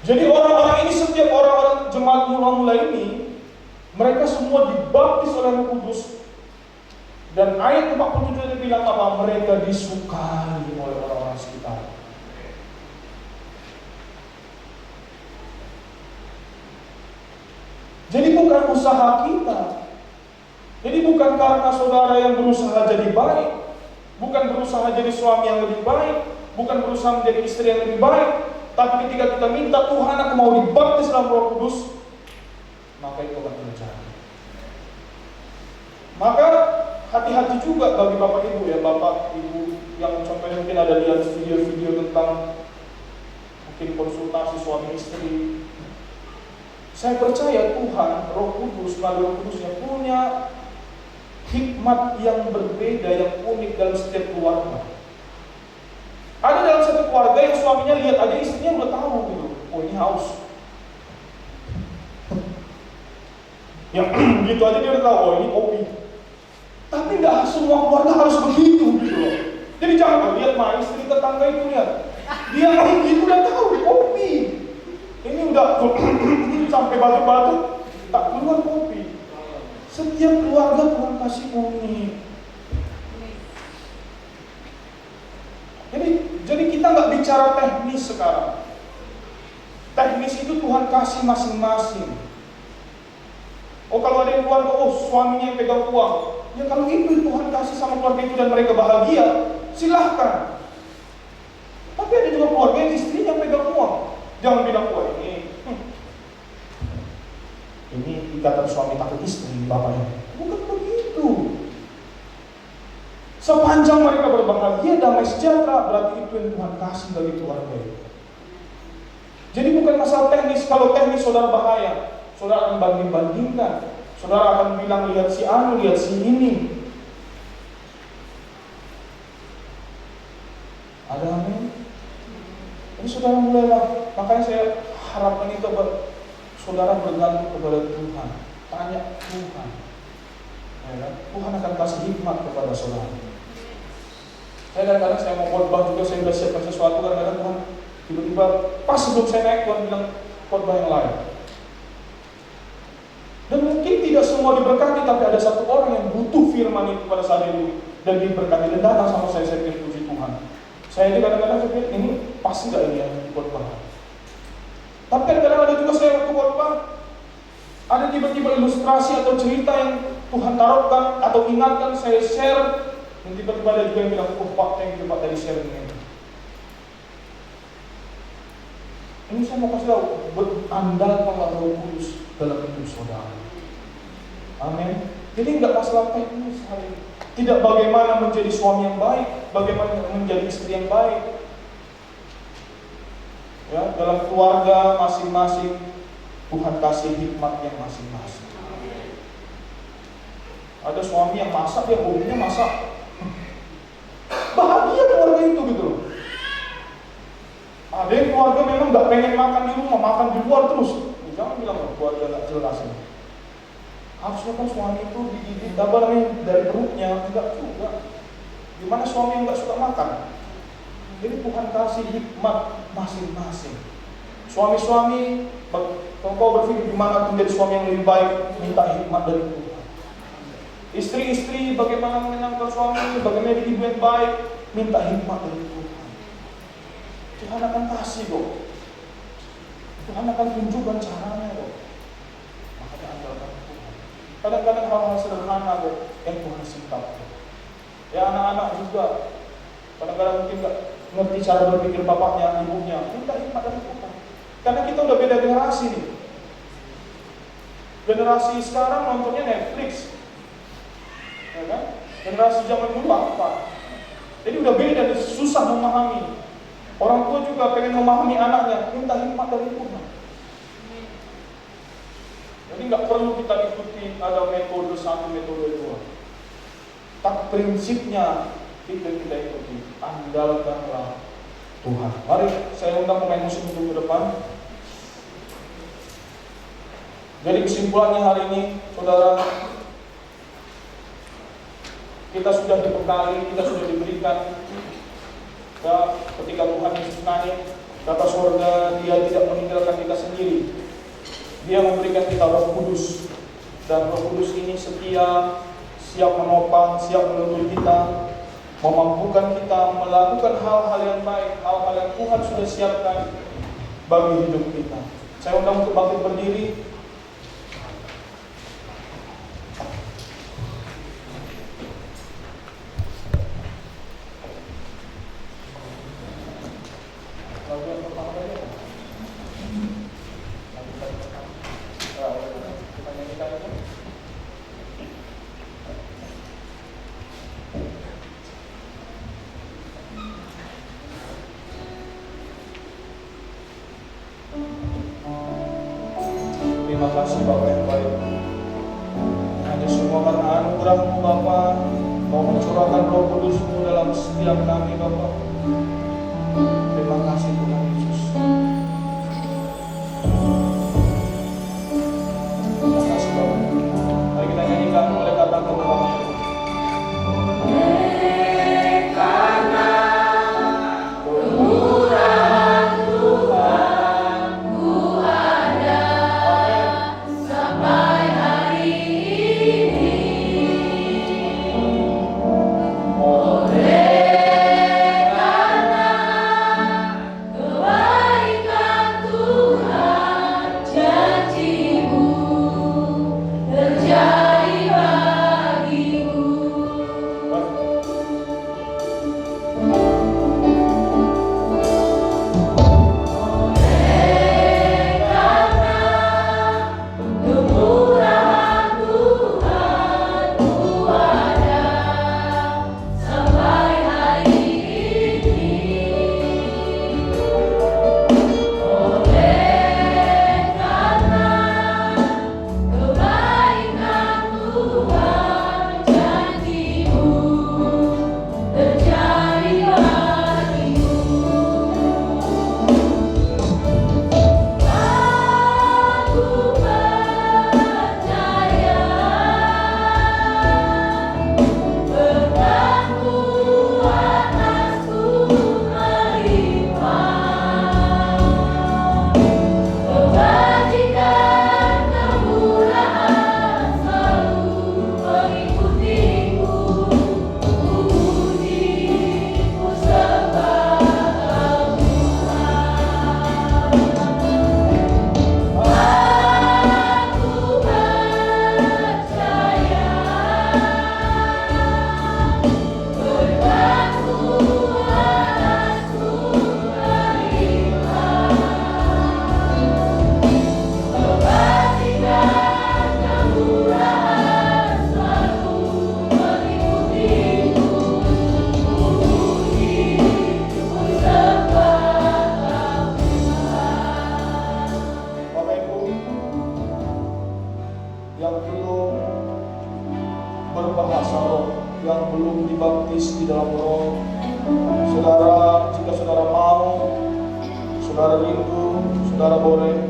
Jadi orang-orang ini, setiap orang-orang jemaat mula-mula ini, mereka semua dibaptis oleh Roh Kudus. Dan ayat 47 itu bilang apa? Mereka disukai oleh orang-orang sekitar. Jadi bukan usaha kita. Jadi bukan karena saudara yang berusaha jadi baik, bukan berusaha jadi suami yang lebih baik, bukan berusaha menjadi istri yang lebih baik. Tapi ketika kita minta, Tuhan aku mau dibaptis dalam Roh Kudus, maka itu akan terjadi. Maka hati-hati juga bagi bapak ibu ya, bapak ibu yang contohnya mungkin ada lihat video-video tentang mungkin konsultasi suami istri. Saya percaya Tuhan, Roh Kudus, melalui Roh Kudusnya punya hikmat yang berbeda, yang unik dalam setiap keluarga. Ada dalam satu keluarga yang suaminya lihat aja istrinya udah tahu gitu, oh ini haus. Ya gitu aja dia udah tahu, oh ini kopi. Tapi nggak semua keluarga harus begitu gitu loh. Jadi jangan lihat mah istri tetangga itu lihat, dia gitu udah tahu kopi. Ini udah sampai batu-batu tak keluar kopi. Setiap keluarga Tuhan kasih unik. Jadi kita nggak bicara teknis sekarang. Teknis itu Tuhan kasih masing-masing. Oh kalau ada yang keluarga, oh suaminya yang pegang uang. Ya kalau itu Tuhan kasih sama keluarga itu dan mereka bahagia, silahkan. Tapi ada juga keluarga yang istrinya yang pegang uang. Jangan bilang, wah ini ikatan suami takut istri bapaknya. Bukan begitu. Sepanjang mereka berbahagia, damai sejahtera, berarti itu yang Tuhan kasih bagi keluarga itu. Jadi bukan masalah teknis. Kalau teknis saudara bahaya, saudara akan banding-bandingkan. Saudara akan bilang lihat si anu, lihat si ini. Ada amin? Ini saudara mulailah. Makanya saya harapkan itu saudara bergantung kepada Tuhan. Tanya Tuhan. Ya kan? Tuhan akan kasih hikmat kepada saudara. Saya kadang-kadang saya mau khotbah juga, saya sudah siapkan sesuatu, kadang-kadang Tuhan tiba-tiba pas sebelum saya naik Tuhan bilang khotbah yang lain. Dan mungkin tidak semua diberkati, tapi ada satu orang yang butuh firman itu pada saat itu dan diberkati dan datang sama saya pikir puji Tuhan. Saya juga kadang-kadang saya pikir ini pasti nggak ini yang khotbah. Tapi kadang-kadang ada juga saya waktu khotbah ada tiba-tiba ilustrasi atau cerita yang Tuhan taruhkan atau ingatkan, saya share. Dan tiba-tiba ada juga yang bilang, oh Pak, thank you Pak dari sharing ini. Ini saya mau kasih tahu, berandalkanlah Roh Kudus dalam hidup saudara. Amin. Jadi nggak masalah teknis hari ini. Tidak bagaimana menjadi suami yang baik, bagaimana menjadi istri yang baik. Ya, dalam keluarga masing-masing Tuhan kasih hikmat yang masing-masing. Ada suami yang masak, dia hobinya masak. Bahagia keluarga itu gitu loh. Ada yang keluarga memang nggak pengen makan di rumah, makan di luar terus. Jangan bilang keluarga nggak jelas ini. Harusnya kan suami itu dididik apa namanya dari perutnya, enggak juga. Gimana suami yang nggak suka makan? Jadi Tuhan kasih hikmat masing-masing. Suami-suami, kalau kau berpikir gimana menjadi suami yang lebih baik, minta hikmat dari Tuhan. Istri-istri bagaimana menyenangkan suami, bagaimana jadi ibu yang baik, minta hikmat dari Tuhan. Tuhan akan kasih kok. Tuhan akan tunjukkan caranya kok. Makanya andalkan Tuhan. Kadang-kadang hal-hal sederhana kok yang Tuhan singkap. Ya anak-anak juga kadang-kadang mungkin gak ngerti cara berpikir bapaknya, ibunya, minta hikmat dari Tuhan. Karena kita udah beda generasi nih. Generasi sekarang nontonnya Netflix, ya kan? Generasi zaman dulu apa? Jadi udah beda, susah memahami. Orang tua juga pengen memahami anaknya, minta hikmat dari Tuhan. Jadi nggak perlu kita ikuti ada metode satu, metode dua. Tapi prinsipnya kita ikuti, andalkanlah Tuhan. Mari saya undang pemain musik untuk ke depan. Jadi kesimpulannya hari ini, saudara, kita sudah dibekali, kita sudah diberikan. Ya, ketika Tuhan Yesus naik ke atas surga, Dia tidak meninggalkan kita sendiri. Dia memberikan kita Roh Kudus, dan Roh Kudus ini setia, siap menopang, siap menuntun kita, memampukan kita melakukan hal-hal yang baik, hal-hal yang Tuhan sudah siapkan bagi hidup kita. Saya undang untuk bangkit berdiri. Terima kasih Bapa yang baik. Hanya semua karena anugerah-Mu Bapa, Kau mencurahkan Roh Kudus-Mu dalam setiap kami Bapa. Terima kasih Tuhan Yesus. Terima kasih Bapa. Mari kita nyanyikan oleh kata kebenaran. Yang belum dibaptis di dalam Roh, saudara, jika saudara mau, saudara rindu, saudara boleh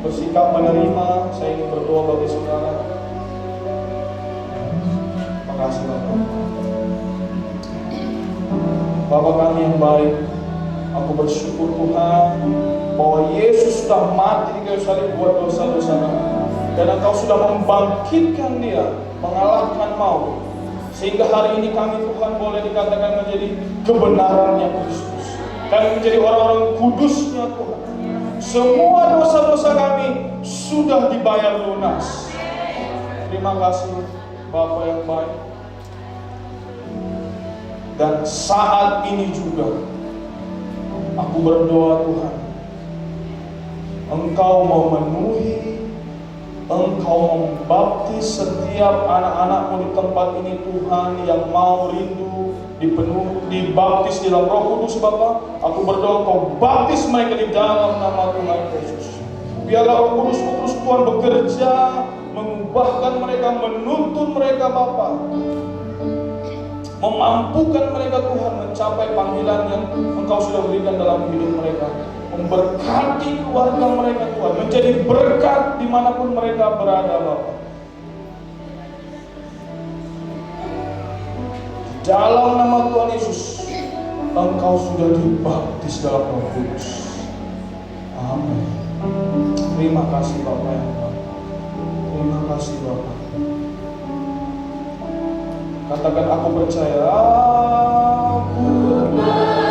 bersikap menerima. Saya ingin berdoa bagi saudara. Terima kasih Bapak. Bapa kami yang baik, aku bersyukur Tuhan bahwa Yesus sudah mati di kayu salib buat dosa-dosa kami, dan Engkau sudah membangkitkan Dia, mengalahkan maut, sehingga hari ini kami Tuhan boleh dikatakan menjadi kebenarannya Kristus. Kami menjadi orang-orang kudusnya Tuhan. Semua dosa-dosa kami sudah dibayar lunas. Terima kasih Bapa yang baik. Dan saat ini juga aku berdoa Tuhan, Engkau memenuhi Engkau membaptis setiap anak-anak-Mu di tempat ini Tuhan, yang mau rindu dibaptis di dalam Roh Kudus Bapa. Aku berdoa Kau baptis mereka di dalam nama Tuhan Yesus. Biarlah Roh Kudus terus Tuhan bekerja, mengubahkan mereka, menuntun mereka Bapa, memampukan mereka Tuhan mencapai panggilan yang Engkau sudah berikan dalam hidup mereka. Memberkati keluarga mereka Tuhan, menjadi berkat dimanapun mereka berada Bapa. Dalam nama Tuhan Yesus, Engkau sudah dibaptis dalam Roh Kudus. Amin. Terima kasih Bapak yang baik. Terima kasih Bapak. Katakan aku percaya. Aku percaya.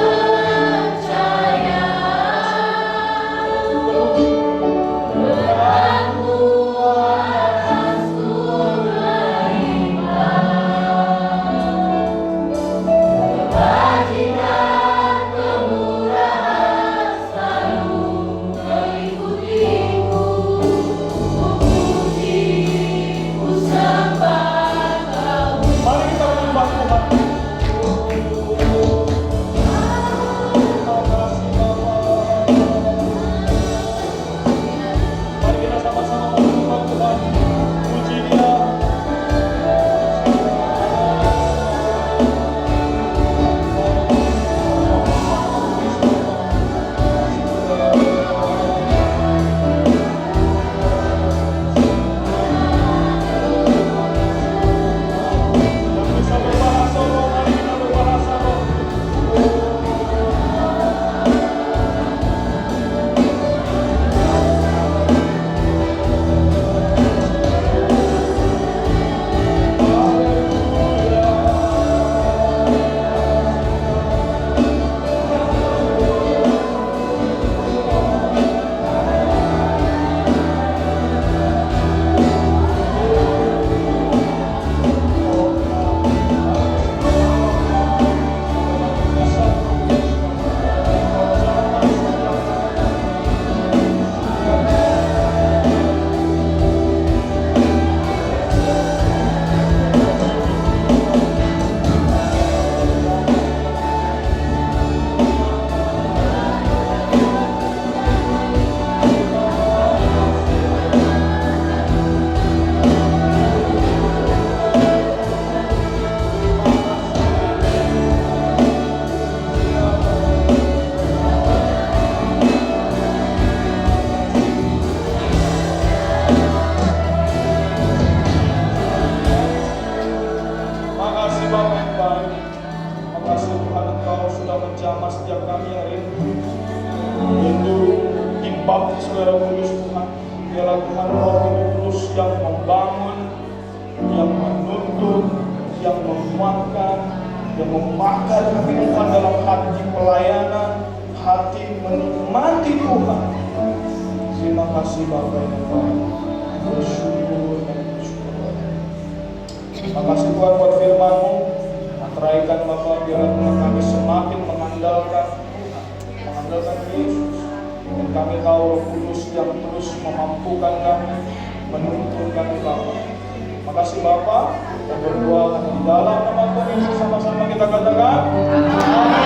Baptis oleh Roh Kudus Tuhan. Biarlah Tuhan Roh Kudus yang membangun, yang menuntun, yang menguatkan, yang membakar kehidupan dalam hati pelayanan, hati menikmati Tuhan. Terima kasih Bapa yang baik. Bersyukur dan bersyukur. Terima kasih Tuhan buat firman-Mu. Antaraikan Bapa, biarlah Tuhan kami semakin mengandalkan Tuhan, mengandalkan Yesus. Dan kami tahu Roh Kudus yang terus memampukan kami, menuntun kami Bapa. Makasih Bapa, dan berdoa di dalam nama Tuhan Yesus, sama-sama kita katakan amin.